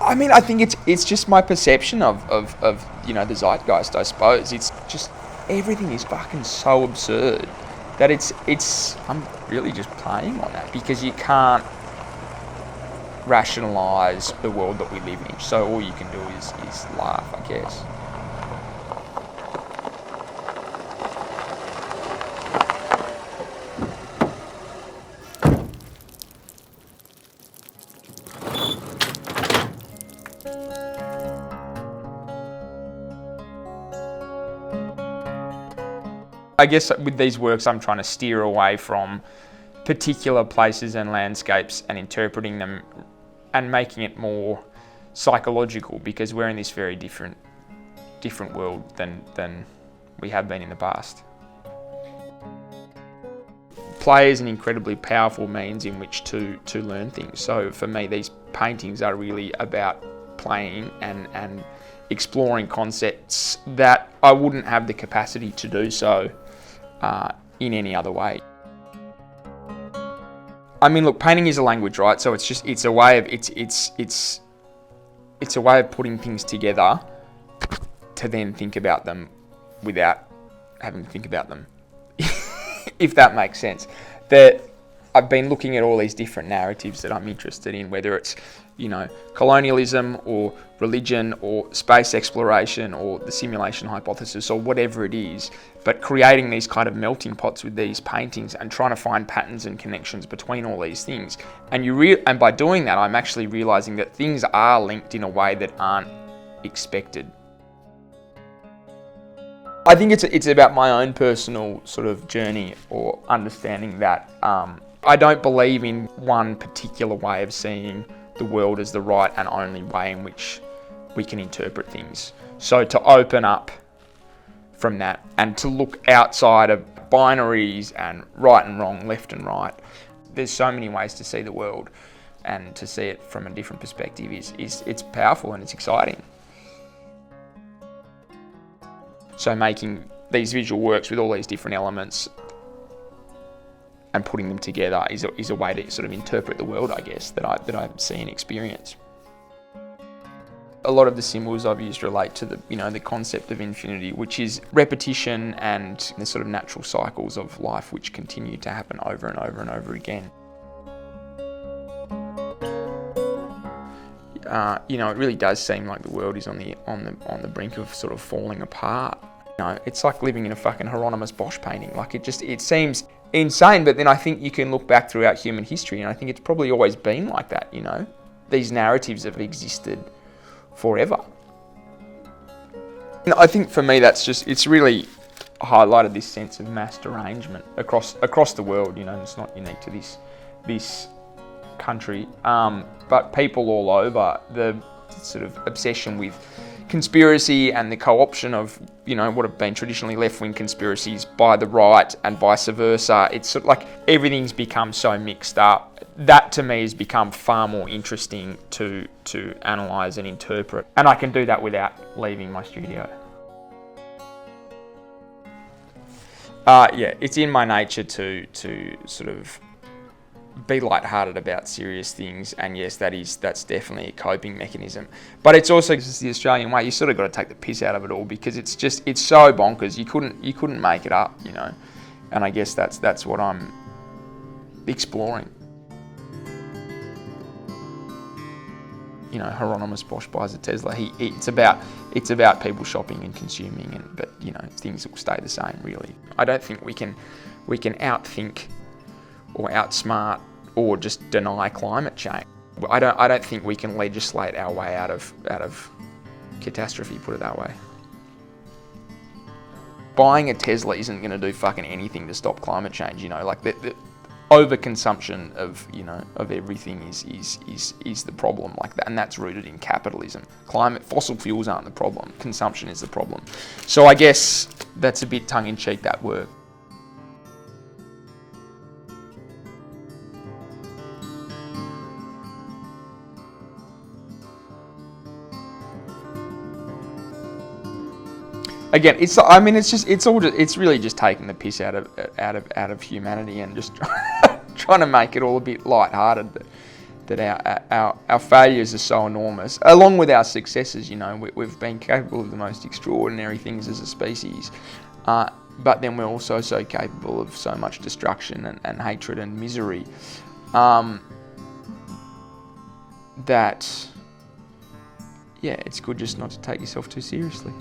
I mean, I think it's just my perception of the zeitgeist, I suppose. It's just, everything is fucking so absurd that I'm really just playing on that, because you can't rationalise the world that we live in. So all you can do is laugh, I guess. I guess with these works, I'm trying to steer away from particular places and landscapes and interpreting them and making it more psychological, because we're in this very different world than we have been in the past. Play is an incredibly powerful means in which to learn things. So for me, these paintings are really about playing and exploring concepts that I wouldn't have the capacity to do so in any other way. I mean, look, painting is a language, right? So it's a way of putting things together to then think about them without having to think about them, if that makes sense. That I've been looking at all these different narratives that I'm interested in, whether it's, colonialism or religion or space exploration or the simulation hypothesis or whatever it is, but creating these kind of melting pots with these paintings and trying to find patterns and connections between all these things. And by doing that, I'm actually realizing that things are linked in a way that aren't expected. I think it's about my own personal sort of journey or understanding that I don't believe in one particular way of seeing the world as the right and only way in which we can interpret things. So to open up from that and to look outside of binaries and right and wrong, left and right, there's so many ways to see the world, and to see it from a different perspective it's powerful and it's exciting. So making these visual works with all these different elements and putting them together is a way to sort of interpret the world, I guess, that I see and experience. A lot of the symbols I've used relate to the concept of infinity, which is repetition and the sort of natural cycles of life which continue to happen over and over and over again. It really does seem like the world is on the brink of sort of falling apart. It's like living in a fucking Hieronymus Bosch painting. Like it seems insane, but then I think you can look back throughout human history, and I think it's probably always been like that. These narratives have existed forever. And I think for me, it's really highlighted this sense of mass derangement across the world. It's not unique to this country, but people all over, the sort of obsession with conspiracy and the co-option of what have been traditionally left-wing conspiracies by the right and vice versa. It's sort of like everything's become so mixed up. That to me has become far more interesting to analyse and interpret, and I can do that without leaving my studio. It's in my nature to sort of be lighthearted about serious things, and yes, that's definitely a coping mechanism. But it's also just the Australian way. You sort of got to take the piss out of it all, because it's so bonkers. You couldn't make it up, And I guess that's what I'm exploring. Hieronymus Bosch buys a Tesla. It's about people shopping and consuming, but things will stay the same. Really, I don't think we can outthink or outsmart or just deny climate change. I don't think we can legislate our way out of catastrophe, put it that way. Buying a Tesla isn't going to do fucking anything to stop climate change. Like the overconsumption of everything is the problem, like that, and that's rooted in capitalism. Fossil fuels aren't the problem. Consumption is the problem. So I guess that's a bit tongue-in-cheek, that work. Again, it's really just taking the piss out of humanity and just trying to make it all a bit lighthearted. that our failures are so enormous, along with our successes. You know, we've been capable of the most extraordinary things as a species, but then we're also so capable of so much destruction and hatred and misery, that, yeah, it's good just not to take yourself too seriously.